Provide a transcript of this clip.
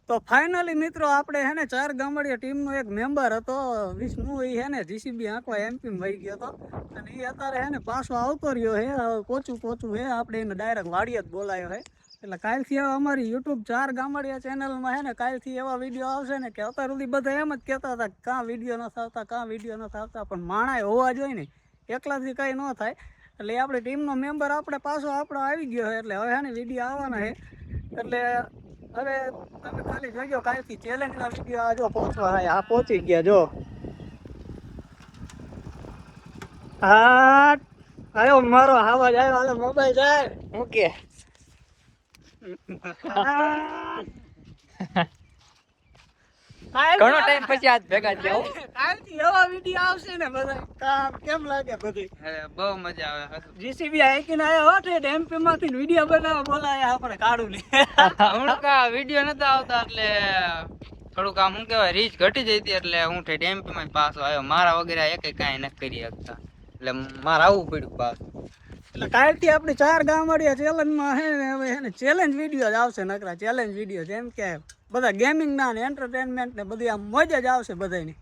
તો ફાઇનલી મિત્રો આપણે હે ને 4 ગામડિયા ટીમનો એક મેમ્બર હતો વિષ્ણુ, એ હે ને જીસીબી આંકવા એમપી માં વહી ગયો હતો અને એ અત્યારે હે ને પાછો આવતો રહ્યો હે. પોચું હે, આપણે એને ડાયરેક્ટ વાડીએ જ બોલાયો હે. એટલે કાલથી અમારી યુટ્યુબ 4 ગામડિયા ચેનલમાં હે ને કાલથી એવા વિડીયો આવશે ને કે અત્યાર સુધી બધા એમ જ કહેતા હતા કે કાં વિડીયો નથી આવતા, પણ માણાએ હોવા જોઈએ ને, એકલાથી કંઈ ન થાય. એટલે આપણી ટીમનો મેમ્બર આપણે પાછો આવી ગયો છે. એટલે હવે હે ને વિડીયો આવવાના છે. એટલે હવે તમે ખાલી જોજો, કાલથી ચેલેન્જના વિડીયો આ જો પહોંચવા આ પહોંચી ગયા જો. હા આવ્યો મારો આવાજ આવ્યો, હાલો મોબાઈલ જાય મૂકે. ઘણો ટાઈમ પછી આજ ભેગા થયા. કાલથી એવા વિડીયો આવશે ને બધા, કેમ લાગે બધી? બહુ મજા આવે. જીસીબી આઈકીને આયા હોત એમપી માંથી વિડીયો બનાવવા બોલાયા આપણે કાઢું લે. હમણાં કા વિડીયો નતા આવતા એટલે થોડુંક આમ શું કહેવાય રીચ ઘટી જતી, એટલે હું ઠેઠ એમપી માં પાછો આવ્યો. મારા વગેરે એકે કાંઈ ન કરી શકતા, એટલે મારે આવવું પડ્યું પાછું. એટલે કાલથી આપણે 4 ગામડિયા ચેલેન્જમાં હે ને હવે હે ને ચેલેન્જ વિડીયો જ આવશે, નકરા ચેલેન્જ વિડીયો, જેમ કે બધા ગેમિંગ ના ને એન્ટરટેનમેન્ટ ને બધી આમ મજા જ આવશે બધાની.